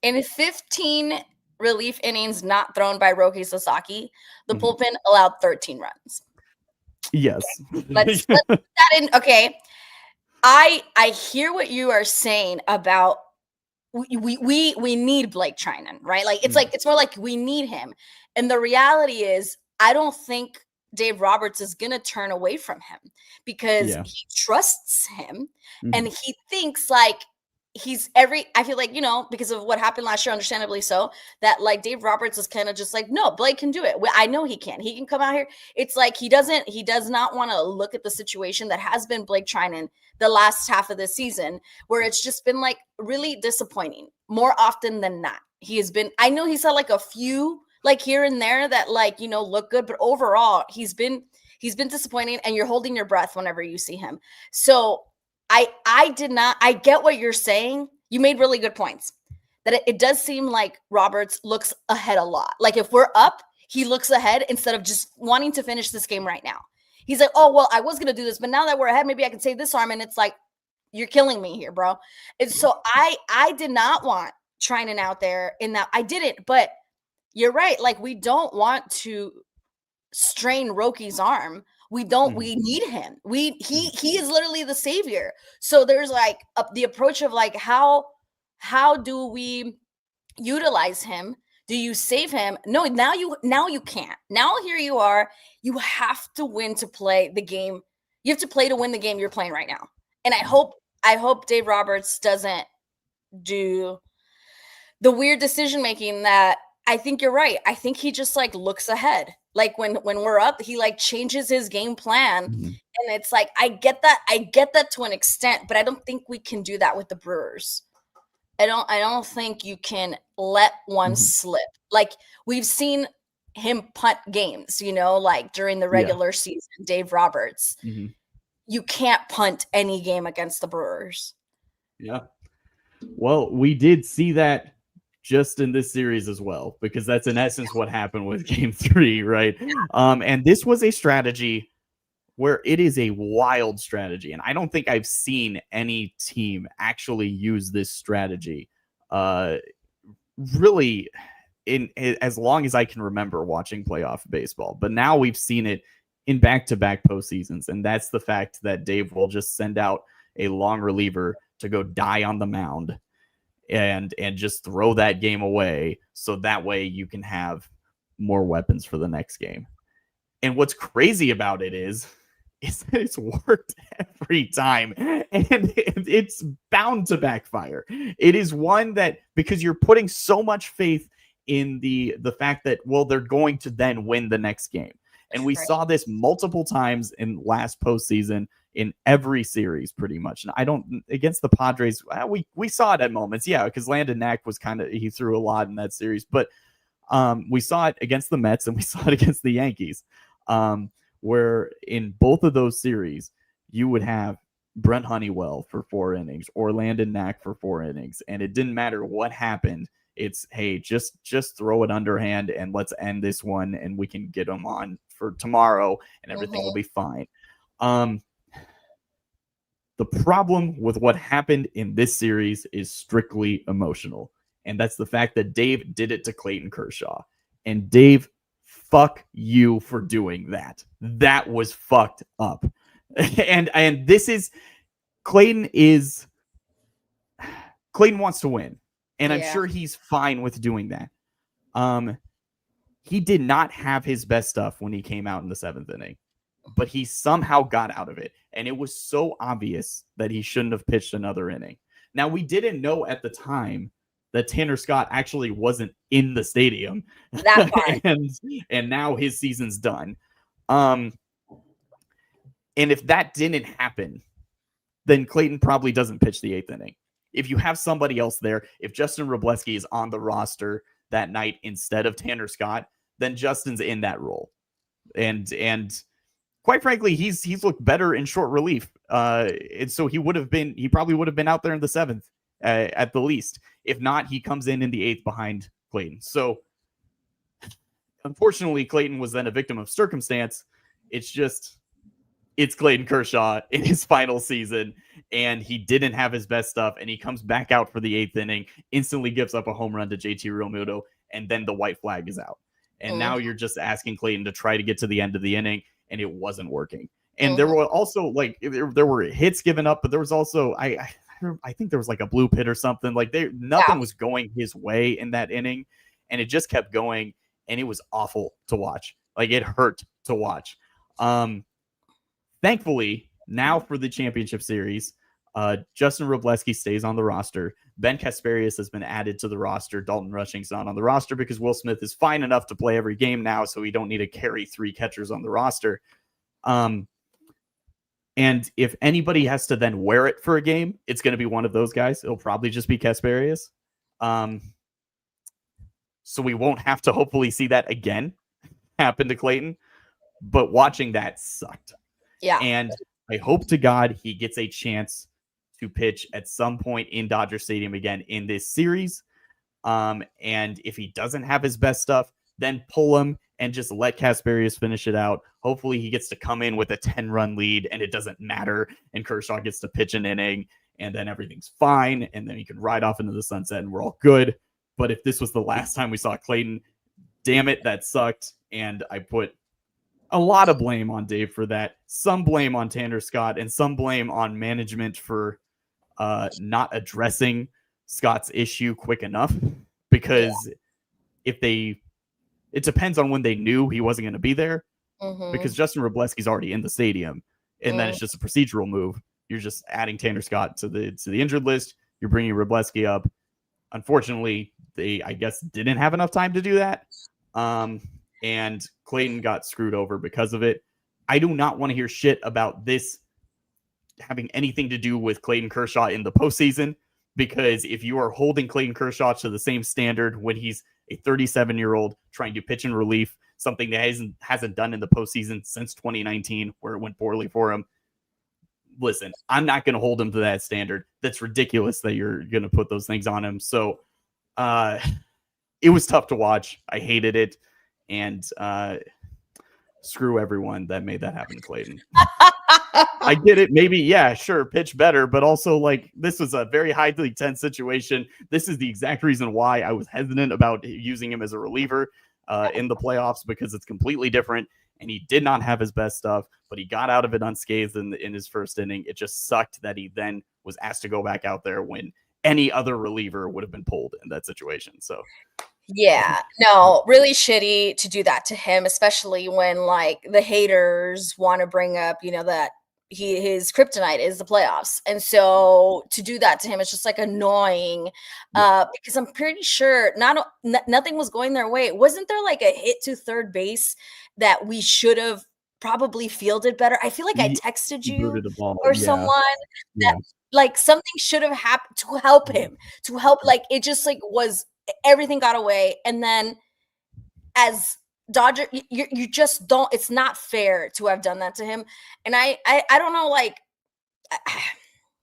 In 15 relief innings not thrown by Rōki Sasaki, the bullpen allowed 13 runs. Yes. Let's put that in. Okay. I hear what you are saying about we need Blake Trinan, right? Like it's more like we need him. And the reality is I don't think Dave Roberts is going to turn away from him because he trusts him and he thinks like I feel like, because of what happened last year, understandably so, that like Dave Roberts is kind of just like, no, Blake can do it. I know he can come out here. It's like he does not want to look at the situation that has been Blake Trinan the last half of the season, where it's just been like really disappointing more often than not. I know he's had like a few like here and there that like, look good, but overall he's been disappointing, and you're holding your breath whenever you see him. So I get what you're saying. You made really good points that it does seem like Roberts looks ahead a lot. Like if we're up, he looks ahead instead of just wanting to finish this game right now. He's like, oh, well, I was going to do this, but now that we're ahead, maybe I can save this arm. And it's like, you're killing me here, bro. And so I did not want Trinan out there in that. I didn't, but you're right. Like, we don't want to strain Rōki's arm. We don't. We need him. He is literally the savior. So there's like the approach of like how do we utilize him? Do you save him? No, now you can't. Now here you are. You have to win to play the game. You have to play to win the game you're playing right now. And I hope Dave Roberts doesn't do the weird decision making that I think you're right. I think he just like looks ahead. Like when we're up, he like changes his game plan. And it's like, I get that to an extent, but I don't think we can do that with the Brewers. I don't think you can let one slip. Like we've seen him punt games, like during the regular season, Dave Roberts. You can't punt any game against the Brewers. Yeah. Well, we did see that just in this series as well, because that's in essence what happened with Game 3, right? And this was a strategy where it is a wild strategy, and I don't think I've seen any team actually use this strategy really in as long as I can remember watching playoff baseball. But now we've seen it in back-to-back postseasons, and that's the fact that Dave will just send out a long reliever to go die on the mound and just throw that game away, so that way you can have more weapons for the next game. And what's crazy about it is that it's worked every time, and it's bound to backfire. It is one that, because you're putting so much faith in the fact that, well, they're going to then win the next game. And we saw this multiple times in last postseason in every series, pretty much. And I don't, against the Padres, we saw it at moments, because Landon Knack was he threw a lot in that series. But we saw it against the Mets, and we saw it against the Yankees, where in both of those series, you would have Brent Honeywell for 4 innings or Landon Knack for 4 innings. And it didn't matter what happened. It's, hey, just throw it underhand and let's end this one, and we can get them on for tomorrow and everything will be fine. The problem with what happened in this series is strictly emotional. And that's the fact that Dave did it to Clayton Kershaw. And Dave, fuck you for doing that. That was fucked up. And this is, Clayton wants to win. And I'm sure he's fine with doing that. He did not have his best stuff when he came out in the 7th inning, but he somehow got out of it. And it was so obvious that he shouldn't have pitched another inning. Now, we didn't know at the time that Tanner Scott actually wasn't in the stadium. That part. and now his season's done. And if that didn't happen, then Clayton probably doesn't pitch the 8th inning. If you have somebody else there, if Justin Wroblewski is on the roster that night instead of Tanner Scott, then Justin's in that role. And quite frankly, he's looked better in short relief. And so he probably would have been out there in the 7th at the least. If not, he comes in the 8th behind Clayton. So unfortunately, Clayton was then a victim of circumstance. It's Clayton Kershaw in his final season, and he didn't have his best stuff, and he comes back out for the 8th inning, instantly gives up a home run to JT Realmuto, and then the white flag is out. And now you're just asking Clayton to try to get to the end of the inning, and it wasn't working. And there were also, there were hits given up, but there was also, I think there was like a blue pit or something. Nothing was going his way in that inning, and it just kept going, and it was awful to watch. It hurt to watch. Thankfully, now for the championship series, Justin Wroblewski stays on the roster. Ben Kasparius has been added to the roster. Dalton Rushing's not on the roster because Will Smith is fine enough to play every game now, so we don't need to carry 3 catchers on the roster. And if anybody has to then wear it for a game, it's going to be one of those guys. It'll probably just be Kasparius. So we won't have to hopefully see that again happen to Clayton. But watching that sucked. Yeah. And I hope to God he gets a chance to pitch at some point in Dodger Stadium again in this series. And if he doesn't have his best stuff, then pull him and just let Kasparius finish it out. Hopefully he gets to come in with a 10-run lead and it doesn't matter, and Kershaw gets to pitch an inning, and then everything's fine, and then he can ride off into the sunset and we're all good. But if this was the last time we saw Clayton, damn it, that sucked. And I put a lot of blame on Dave for that. Some blame on Tanner Scott and some blame on management for not addressing Scott's issue quick enough. Because it depends on when they knew he wasn't going to be there. Because Justin Wrobleski's already in the stadium. And then it's just a procedural move. You're just adding Tanner Scott to the injured list. You're bringing Wrobleski up. Unfortunately, they, I guess, didn't have enough time to do that. And Clayton got screwed over because of it. I do not want to hear shit about this having anything to do with Clayton Kershaw in the postseason, because if you are holding Clayton Kershaw to the same standard when he's a 37-year-old trying to pitch in relief, something that hasn't done in the postseason since 2019, where it went poorly for him, listen, I'm not going to hold him to that standard. That's ridiculous that you're going to put those things on him. So it was tough to watch. I hated it. And screw everyone that made that happen to Clayton. I get it. Maybe, yeah, sure, pitch better. But also, like, this was a very highly tense situation. This is the exact reason why I was hesitant about using him as a reliever in the playoffs, because it's completely different. And he did not have his best stuff, but he got out of it unscathed in his first inning. It just sucked that he then was asked to go back out there when any other reliever would have been pulled in that situation. So, yeah, no, really shitty to do that to him, especially when like the haters want to bring up, that his kryptonite is the playoffs. And so to do that to him, it's just like annoying because I'm pretty sure nothing was going their way. Wasn't there like a hit to third base that we should have probably fielded better? I feel like I texted you or someone that like something should have happened to help him, like it just like was, everything got away. And then as Dodger, you just don't, it's not fair to have done that to him. And I don't know, like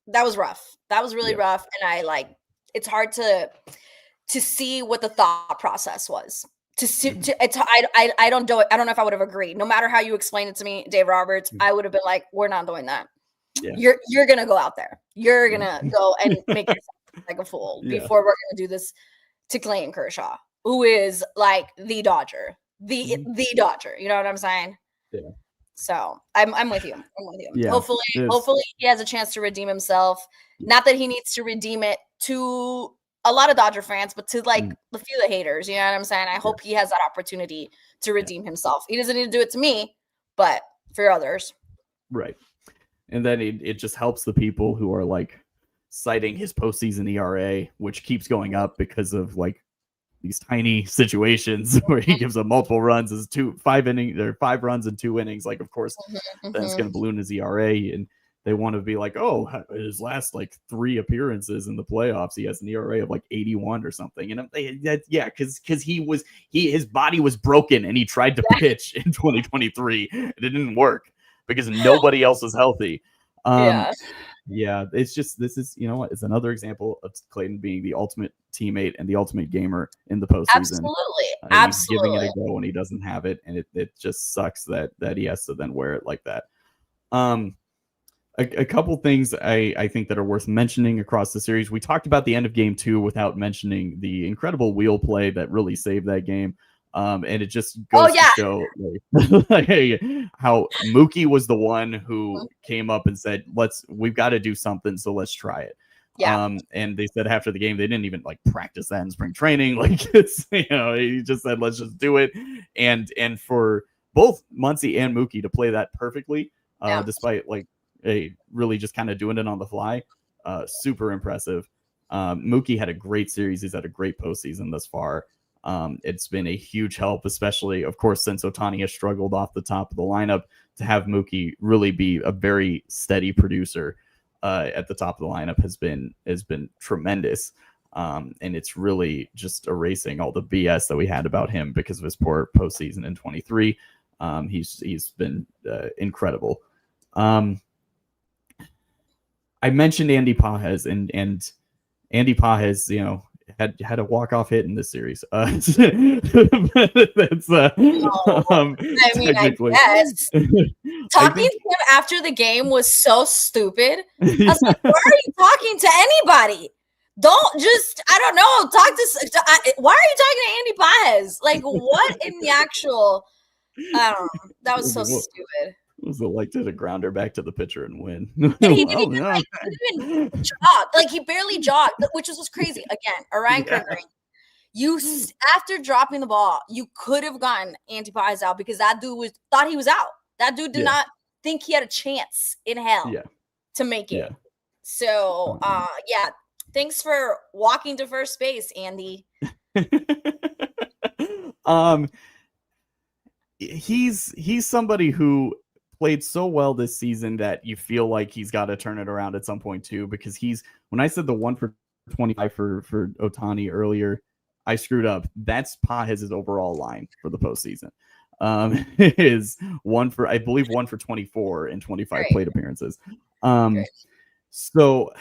that was rough. That was really rough. And it's hard to see what the thought process was. I don't know if I would have agreed. No matter how you explain it to me, Dave Roberts, I would have been like, we're not doing that. Yeah. You're gonna go out there. You're gonna go and make yourself like a fool before we're gonna do this to Clayton Kershaw, who is like the Dodger, the Dodger. You know what I'm saying? Yeah. So I'm with you. Yeah. Hopefully he has a chance to redeem himself. Not that he needs to redeem it to a lot of Dodger fans, but to like a few of the haters. You know what I'm saying? I hope he has that opportunity to redeem himself. He doesn't need to do it to me, but for others. Right. And then it just helps the people who are like citing his postseason ERA, which keeps going up because of like these tiny situations where he gives up multiple runs as 5 runs in 2 innings. Like, of course, then it's going to balloon his ERA, and they want to be like, oh, his last like 3 appearances in the playoffs, he has an ERA of like 81 or something. And because his body was broken and he tried to pitch in 2023 and it didn't work because nobody else was healthy. It's just, this is, it's another example of Clayton being the ultimate teammate and the ultimate gamer in the postseason. Absolutely. He's giving it a go when he doesn't have it, and it just sucks that he has to then wear it like that. A couple things I think that are worth mentioning across the series. We talked about the end of game 2 without mentioning the incredible wheel play that really saved that game. And it just goes to show how Mookie was the one who came up and said, we've got to do something. So let's try it. Yeah. And they said after the game, they didn't even like practice that in spring training. Like it's, he just said, let's just do it. And for both Monse and Mookie to play that perfectly, despite like really just kind of doing it on the fly. Super impressive. Mookie had a great series. He's had a great postseason thus far. It's been a huge help, especially, of course, since Ohtani has struggled off the top of the lineup, to have Mookie really be a very steady producer at the top of the lineup has been tremendous. And it's really just erasing all the BS that we had about him because of his poor postseason in 23. He's been incredible. I mentioned Andy Pages, and Andy Pages, had a walk-off hit in this series. That's I guess. Talking to him after the game was so stupid. I was like, why are you talking to anybody? Don't just, I don't know, why are you talking to Andy Baez? Like, what in the actual, I don't know. That was so stupid. What was it like to the grounder back to the pitcher and win? And he didn't even jog. Like, he barely jogged, which was crazy. Again, Orion Kerkering. After dropping the ball, you could have gotten Andy Baez out because that dude thought he was out. That dude did not think he had a chance in hell to make it. Yeah. So, thanks for walking to first base, Andy. He's somebody who played so well this season that you feel like he's got to turn it around at some point too, because when I said the 1 for 25 for Ohtani earlier, I screwed up. That's his overall line for the postseason. Is 1 for 24 in 25 plate appearances. So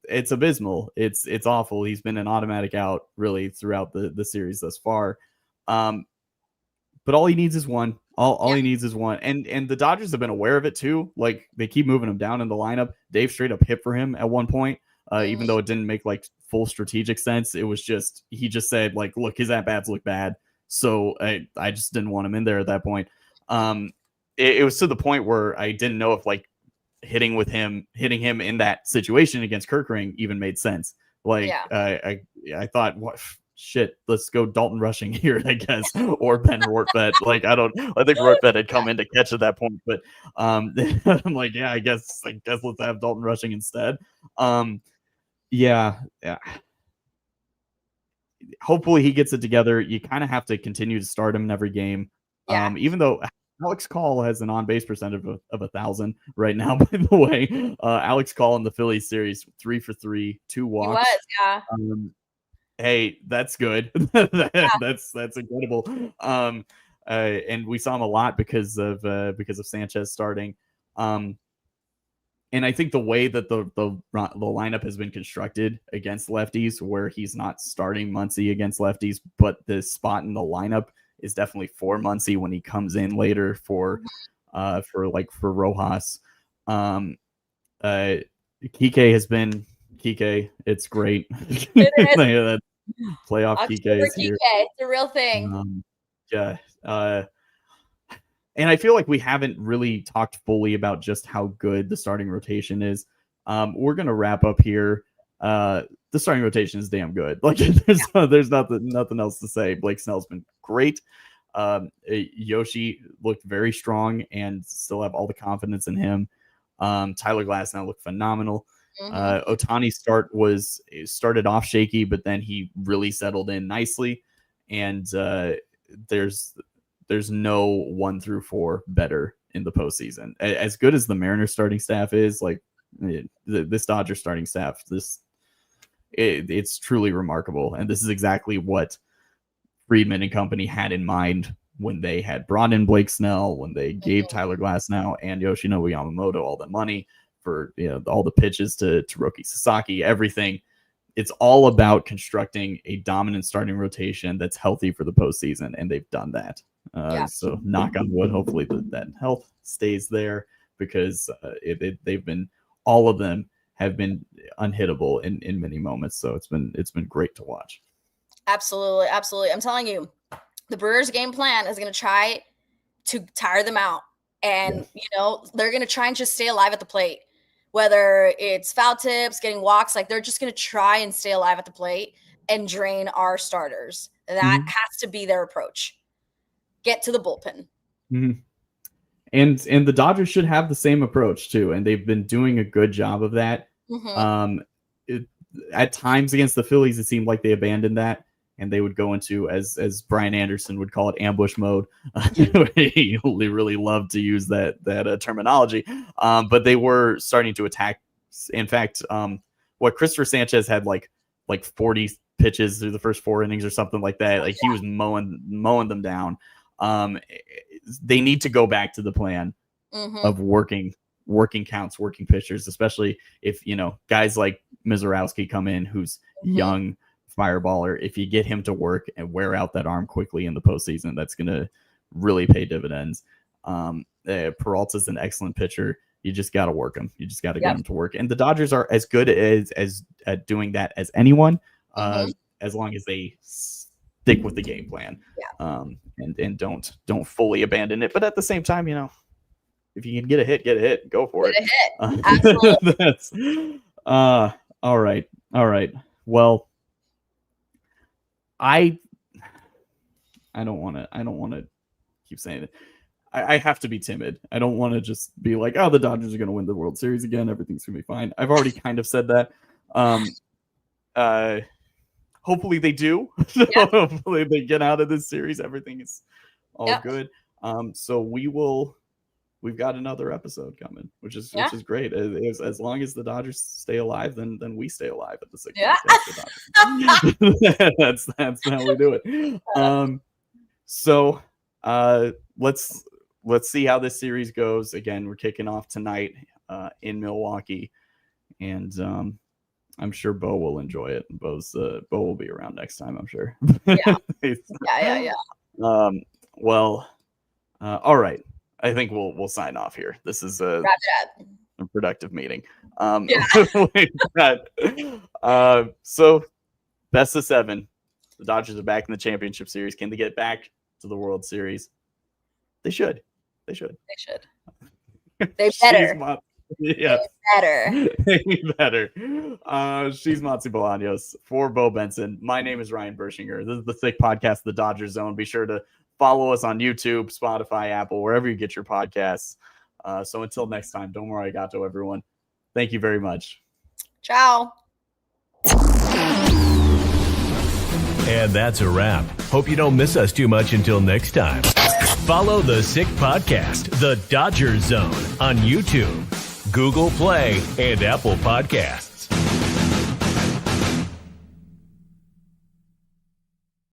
it's abysmal. It's awful. He's been an automatic out really throughout the series thus far. But all he needs is one. All he needs is one. And the Dodgers have been aware of it too. Like, they keep moving him down in the lineup. Dave straight up hit for him at one point, even though it didn't make like full strategic sense. It was just, he just said like, look, his at-bats look bad. So I just didn't want him in there at that point. It was to the point where I didn't know if like hitting him in that situation against Kerkering even made sense. Like, I thought, what? Shit, let's go Dalton Rushing here, I guess, or Ben Rortvedt. Like, I think Rortvedt had come in to catch at that point, but I'm like, I guess let's have Dalton Rushing instead. Hopefully he gets it together. You kind of have to continue to start him in every game. Even though Alex Call has an on-base percentage of 1,000 right now, by the way. Alex Call in the Phillies series, 3 for 3, 2 walks. He was, hey, that's good. That's incredible. And we saw him a lot because of Sanchez starting. And I think the way that the lineup has been constructed against lefties, where he's not starting Monse against lefties, but the spot in the lineup is definitely for Monse when he comes in later for Rojas. Kike has been Kike. It's great. It is. Playoff Kike is here. It's a real thing. And I feel like we haven't really talked fully about just how good the starting rotation is. We're gonna wrap up here. The starting rotation is damn good. Like, there's nothing else to say. Blake Snell's been great. Yoshi looked very strong and still have all the confidence in him. Tyler Glasnow looked phenomenal. Ohtani started off shaky, but then he really settled in nicely. And there's no 1 through 4 better in the postseason. As good as the Mariners starting staff is, like, this Dodger starting staff, it's truly remarkable. And this is exactly what Friedman and company had in mind when they had brought in Blake Snell, when they gave Tyler Glasnow and Yoshinobu Yamamoto all the money for all the pitches to Rōki Sasaki, everything. It's all about constructing a dominant starting rotation that's healthy for the postseason, and they've done that. So knock on wood, hopefully that health stays there, because all of them have been unhittable in many moments. So it's been great to watch. Absolutely. I'm telling you, the Brewers' game plan is going to try to tire them out. And, they're going to try and just stay alive at the plate, whether it's foul tips, getting walks. Like, they're just going to try and stay alive at the plate and drain our starters. That has to be their approach. Get to the bullpen. Mm-hmm. And the Dodgers should have the same approach too. And they've been doing a good job of that. At times against the Phillies, it seemed like they abandoned that, and they would go into, as Brian Anderson would call it, ambush mode. He really loved to use that terminology. But they were starting to attack. In fact, Christopher Sanchez had like 40 pitches through the first 4 innings or something like that. Like, he was mowing them down. They need to go back to the plan of working counts, working pitchers, especially if guys like Mizorowski come in, who's young fireballer. If you get him to work and wear out that arm quickly in the postseason, that's going to really pay dividends. Peralta's an excellent pitcher. You just got to work them. You just got to get them to work. And the Dodgers are as good as at doing that as anyone, as long as they stick with the game plan, and don't fully abandon it. But at the same time, you know, if you can get a hit, go for it. Absolutely. That's all right. Well, I don't want to keep saying it. I have to be timid. I don't want to just be like, oh, the Dodgers are going to win the World Series again. Everything's going to be fine. I've already kind of said that. Hopefully they do. Hopefully they get out of this series. Everything is all good. So we've got another episode coming, which is great. As long as the Dodgers stay alive, then we stay alive at the 6. That's how we do it. So let's see how this series goes. Again, we're kicking off tonight in Milwaukee, and I'm sure Bo will enjoy it. Bo will be around next time, I'm sure. Yeah. Well, all right. I think we'll sign off here. This is a productive meeting. So best of 7. The Dodgers are back in the championship series. Can they get back to the World Series? They should. They better. They better. She's Monse Bolaños for Bo Benson. My name is Ryan Bershinger. This is the Sick Podcast, The Dodger Zone. Be sure to follow us on YouTube, Spotify, Apple, wherever you get your podcasts. So until next time, domo arigato, everyone. Thank you very much. Ciao. And that's a wrap. Hope you don't miss us too much until next time. Follow the Sick Podcast, The Dodger Zone, on YouTube, Google Play, and Apple Podcasts.